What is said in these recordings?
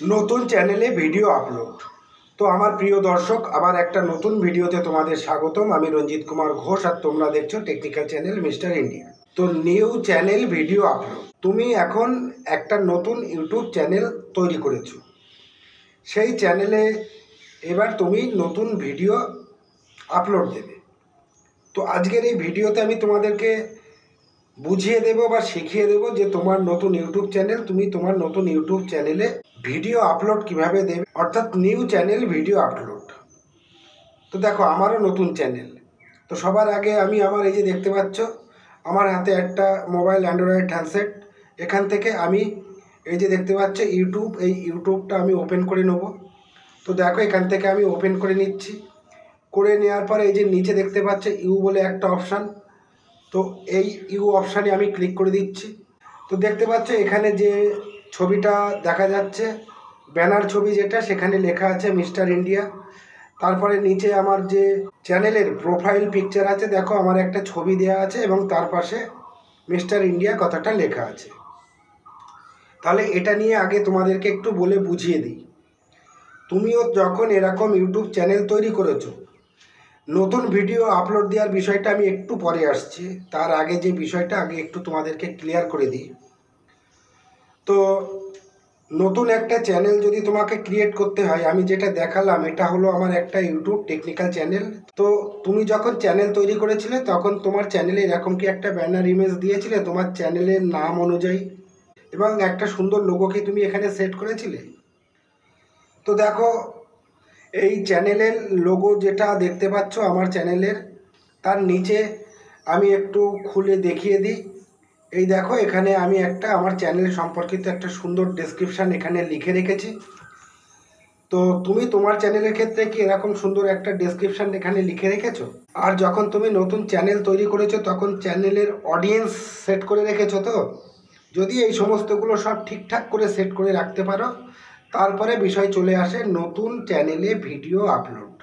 নতুন চ্যানেলে video upload. তো আমার প্রিয় দর্শক, আবার একটা নতুন ভিডিওতে তোমাদের স্বাগতম। আমি রঞ্জিত কুমার ঘোষ আর তোমরা দেখছো টেকনিক্যাল চ্যানেল মিস্টার ইন্ডিয়া। তো নিউ চ্যানেল ভিডিও আপলোড, তুমি এখন একটা নতুন ইউটিউব চ্যানেল তৈরি করেছো। সেই চ্যানেলে এবার তুমি নতুন ভিডিও আপলোড দেবে। তো আজকের এই ভিডিওতে আমি তোমাদেরকে বুঝিয়ে দেব বা শিখিয়ে দেব যে তোমার নতুন ইউটিউব চ্যানেল, তুমি তোমার নতুন ইউটিউব চ্যানেলে ভিডিও আপলোড কিভাবে দেবে, অর্থাৎ নিউ চ্যানেল ভিডিও আপলোড। তো দেখো, আমারও নতুন চ্যানেল। তো সবার আগে আমি আমার এই যে দেখতে পাচ্ছ, আমার হাতে একটা মোবাইল অ্যান্ড্রয়েড হ্যান্ডসেট। এখান থেকে আমি এই যে দেখতে পাচ্ছ ইউটিউব, এই ইউটিউবটা আমি ওপেন করে নেব। তো দেখো, এখান থেকে আমি ওপেন করে নিচ্ছি। করে নেওয়ার পরে এই যে নিচে দেখতে পাচ্ছ ইউ বলে একটা অপশান, তো এই ইউ অপশানে আমি ক্লিক করে দিচ্ছি। তো দেখতে পাচ্ছ এখানে যে ছবিটা দেখা যাচ্ছে, ব্যানার ছবি যেটা, সেখানে লেখা আছে মিস্টার ইন্ডিয়া। তারপরে নিচে আমার যে চ্যানেলের প্রোফাইল পিকচার আছে, দেখো আমার একটা ছবি দেওয়া আছে এবং তার পাশে মিস্টার ইন্ডিয়া কথাটা লেখা আছে। তাহলে এটা নিয়ে আগে তোমাদেরকে একটু বলে বুঝিয়ে দিই। তুমিও যখন এরকম ইউটিউব চ্যানেল তৈরি করেছো, নতুন ভিডিও আপলোড দেওয়ার বিষয়টা আমি একটু পরে আসছি, তার আগে যে বিষয়টা আগে একটু তোমাদেরকে ক্লিয়ার করে দিই। তো নতুন একটা চ্যানেল যদি তোমাকে ক্রিয়েট করতে হয়, আমি যেটা দেখালাম এটা হলো আমার একটা ইউটিউব টেকনিক্যাল চ্যানেল। তো তুমি যখন চ্যানেল তৈরি করেছিলে তখন তোমার চ্যানেলে এরকম কি একটা ব্যানার ইমেজ দিয়েছিলে তোমার চ্যানেলের নাম অনুযায়ী, এবং একটা সুন্দর লোগো কি তুমি এখানে সেট করেছিলে? তো দেখো, এই চ্যানেলের লোগো যেটা দেখতে পাচ্ছ আমার চ্যানেলের, তার নিচে আমি একটু খুলে দেখিয়ে দিই। এই দেখো, এখানে আমি একটা আমার চ্যানেল সম্পর্কিত একটা সুন্দর ডেসক্রিপশান এখানে লিখে রেখেছি। তো তুমি তোমার চ্যানেলের ক্ষেত্রে কি এরকম সুন্দর একটা ডেসক্রিপশান এখানে লিখে রেখেছো? আর যখন তুমি নতুন চ্যানেল তৈরি করেছো তখন চ্যানেলের অডিয়েন্স সেট করে রেখেছো? তো যদি এই সমস্তগুলো সব ঠিকঠাক করে সেট করে রাখতে পারো, তারপরে বিষয় চলে আসে নতুন চ্যানেলে ভিডিও আপলোড।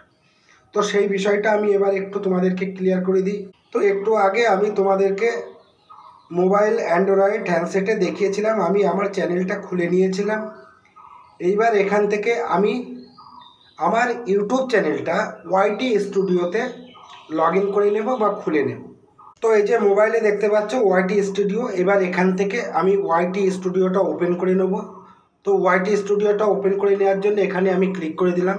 তো সেই বিষয়টা আমি এবার একটু তোমাদেরকে ক্লিয়ার করে দিই। তো একটু আগে আমি তোমাদেরকে মোবাইল অ্যান্ড্রয়েড হ্যান্ডসেটে দেখিয়েছিলাম, আমি আমার চ্যানেলটা খুলে নিয়েছিলাম। এইবার এখান থেকে আমি আমার ইউটিউব চ্যানেলটা ওয়াইটি স্টুডিওতে লগ ইন করে নেব বা খুলে নেব। তো এই যে মোবাইলে দেখতে পাচ্ছ ওয়াইটি স্টুডিও, এবার এখান থেকে আমি ওয়াইটি স্টুডিওটা ওপেন করে নেব। তো ওয়াইটি স্টুডিওটা ওপেন করে নেওয়ার জন্য এখানে আমি ক্লিক করে দিলাম।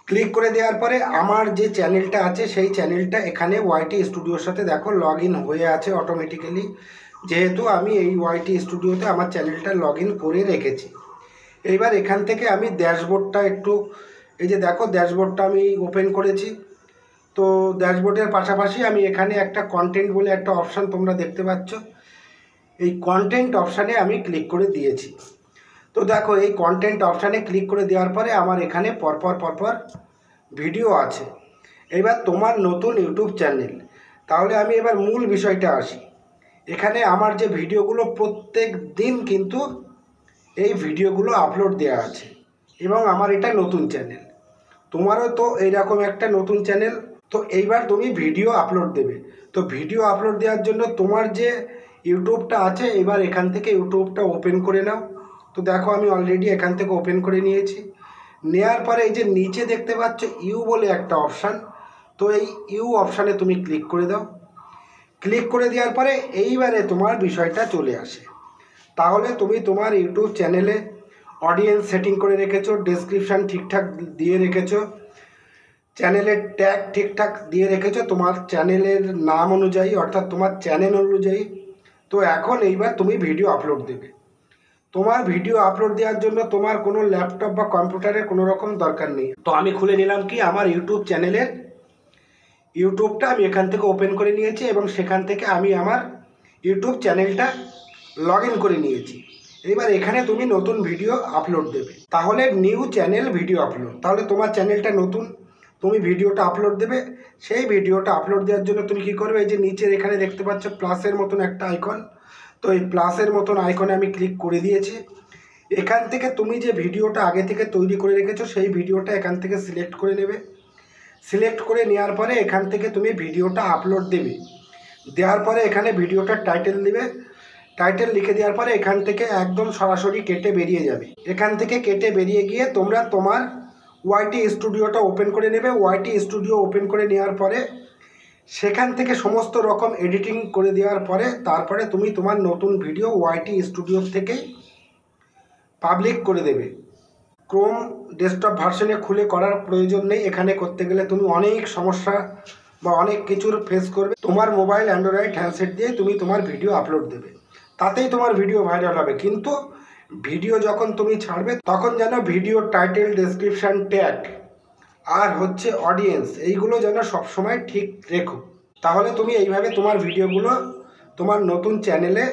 ক্লিক করে দেওয়ার পরে আমার যে চ্যানেলটা আছে সেই চ্যানেলটা এখানে ওয়াইটি স্টুডিওর সাথে দেখো লগ ইন হয়ে আছে অটোমেটিক্যালি, যেহেতু আমি এই ওয়াইটি স্টুডিওতে আমার চ্যানেলটা লগ ইন করে রেখেছি। এইবার এখান থেকে আমি ড্যাশবোর্ডটা একটু, এই যে দেখো ড্যাশবোর্ডটা আমি ওপেন করেছি। তো ড্যাশবোর্ডের পাশাপাশি আমি এখানে একটা কন্টেন্ট বলে একটা অপশান তোমরা দেখতে পাচ্ছ, এই কন্টেন্ট অপশানে আমি ক্লিক করে দিয়েছি। তো দেখো, এই কন্টেন্ট অপশানে ক্লিক করে দেওয়ার পরে আমার এখানে পরপর ভিডিও আছে। এবার তোমার নতুন ইউটিউব চ্যানেল, তাহলে আমি এবার মূল বিষয়টা আসি। এখানে আমার যে ভিডিওগুলো প্রত্যেক দিন কিন্তু এই ভিডিওগুলো আপলোড দেওয়া আছে, এবং আমার এটা নতুন চ্যানেল। তোমারও তো এইরকম একটা নতুন চ্যানেল। তো এইবার তুমি ভিডিও আপলোড দেবে। তো ভিডিও আপলোড দেওয়ার জন্য তোমার যে ইউটিউবটা আছে, এবার এখান থেকে ইউটিউবটা ওপেন করে নাও। তো দেখো, আমি অলরেডি এখান থেকে ওপেন করে নিয়েছি। নেওয়ার পরে এই যে নিচে দেখতে পাচ্ছ ইউ বলে একটা অপশান, তো এই ইউ অপশানে তুমি ক্লিক করে দাও। ক্লিক করে দেওয়ার পরে এইবারে তোমার বিষয়টা চলে আসে। তাহলে তুমি তোমার ইউটিউব চ্যানেলে অডিয়েন্স সেটিং করে রেখেছো, ডেসক্রিপশান ঠিকঠাক দিয়ে রেখেছো, চ্যানেলের ট্যাগ ঠিকঠাক দিয়ে রেখেছো তোমার চ্যানেলের নাম অনুযায়ী, অর্থাৎ তোমার চ্যানেল অনুযায়ী। তো এখন এইবার তুমি ভিডিও আপলোড দেবে। তোমার ভিডিও আপলোড দেওয়ার জন্য তোমার কোনো ল্যাপটপ বা কম্পিউটারের কোনো রকম দরকার নেই। তো আমি খুলে নিলাম কি আমার ইউটিউব চ্যানেলের ইউটিউবটা আমি এখান থেকে ওপেন করে নিয়েছি, এবং সেখান থেকে আমি আমার ইউটিউব চ্যানেলটা লগ ইন করে নিয়েছি। এবার এখানে তুমি নতুন ভিডিও আপলোড দেবে। তাহলে নিউ চ্যানেল ভিডিও আপলোড, তাহলে তোমার চ্যানেলটা নতুন, তুমি ভিডিওটা আপলোড দেবে। সেই ভিডিওটা আপলোড দেওয়ার জন্য তুমি কী করবে, এই যে নিচের এখানে দেখতে পাচ্ছ প্লাসের মতন একটা আইকন, তো এই প্লাসের মতন আইকনে আমি ক্লিক করে দিয়েছি। এখান থেকে তুমি যে ভিডিওটা আগে থেকে তৈরি করে রেখেছো সেই ভিডিওটা এখান থেকে সিলেক্ট করে নেবে। সিলেক্ট করে নেওয়ার পরে এখান থেকে তুমি ভিডিওটা আপলোড দেবে। দেওয়ার পরে এখানে ভিডিওটার টাইটেল দেবে। টাইটেল লিখে দেওয়ার পরে এখান থেকে একদম সরাসরি কেটে বেরিয়ে যাবে। এখান থেকে কেটে বেরিয়ে গিয়ে তোমরা তোমার ওয়াইটি স্টুডিওটা ওপেন করে নেবে। ওয়াইটি স্টুডিও ওপেন করে নেওয়ার পরে সেখান থেকে সমস্ত রকম এডিটিং করে দেওয়ার পরে তারপরে তুমি তোমার নতুন ভিডিও ওয়াইটি স্টুডিও থেকেই পাবলিক করে দেবে। ক্রোম ডেস্কটপ ভার্সনে খুলে করার প্রয়োজন নেই। এখানে করতে গেলে তুমি অনেক সমস্যা বা অনেক কিছুর ফেস করবে। তোমার মোবাইল অ্যান্ড্রয়েড হ্যান্ডসেট দিয়ে তুমি তোমার ভিডিও আপলোড দেবে, তাতেই তোমার ভিডিও ভাইরাল হবে। কিন্তু ভিডিও যখন তুমি ছাড়বে তখন যেন ভিডিও টাইটেল, ডেসক্রিপশান, ট্যাগ আর হচ্ছে অডিয়েন্স, এইগুলো যেন সবসময় ঠিক রেখো। তাহলে তুমি এইভাবে তোমার ভিডিওগুলো তোমার নতুন চ্যানেলে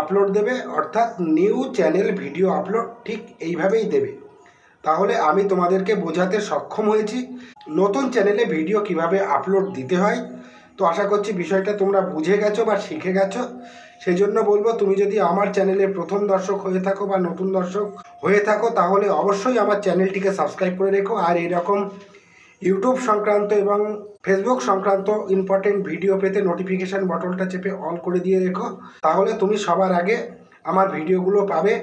আপলোড দেবে, অর্থাৎ নিউ চ্যানেল ভিডিও আপলোড ঠিক এইভাবেই দেবে। তাহলে আমি তোমাদেরকে বোঝাতে সক্ষম হয়েছি নতুন চ্যানেলে ভিডিও কিভাবে আপলোড দিতে হয়। তো আশা করছি বিষয়টা তোমরা বুঝে গেছো বা শিখে গেছো। সেই জন্য বলবো, তুমি যদি আমার চ্যানেলে প্রথম দর্শক হয়ে থাকো বা নতুন দর্শক হয়ে থাকো তাহলে অবশ্যই আমার চ্যানেলটিকে সাবস্ক্রাইব করে রেখো। আর এরকম ইউটিউব সংক্রান্ত এবং ফেসবুক সংক্রান্ত ইম্পর্টেন্ট ভিডিও পেতে নোটিফিকেশান বটনটা চেপে অল করে দিয়ে রেখো। তাহলে তুমি সবার আগে আমার ভিডিওগুলো পাবে।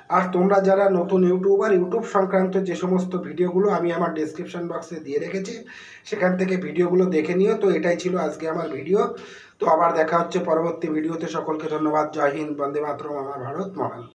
আর তোমরা যারা নতুন ইউটিউবার, ইউটিউব সংক্রান্ত যে সমস্ত ভিডিওগুলো আমি আমার ডেসক্রিপশন বক্সে দিয়ে রেখেছি সেখান থেকে ভিডিওগুলো দেখে নিও। তো এটাই ছিল আজকে আমার ভিডিও। তো আবার দেখা হচ্ছে পরবর্তী ভিডিওতে। সকলকে ধন্যবাদ। জয় হিন্দ, বন্দে মাতরম, আমার ভারত মহান।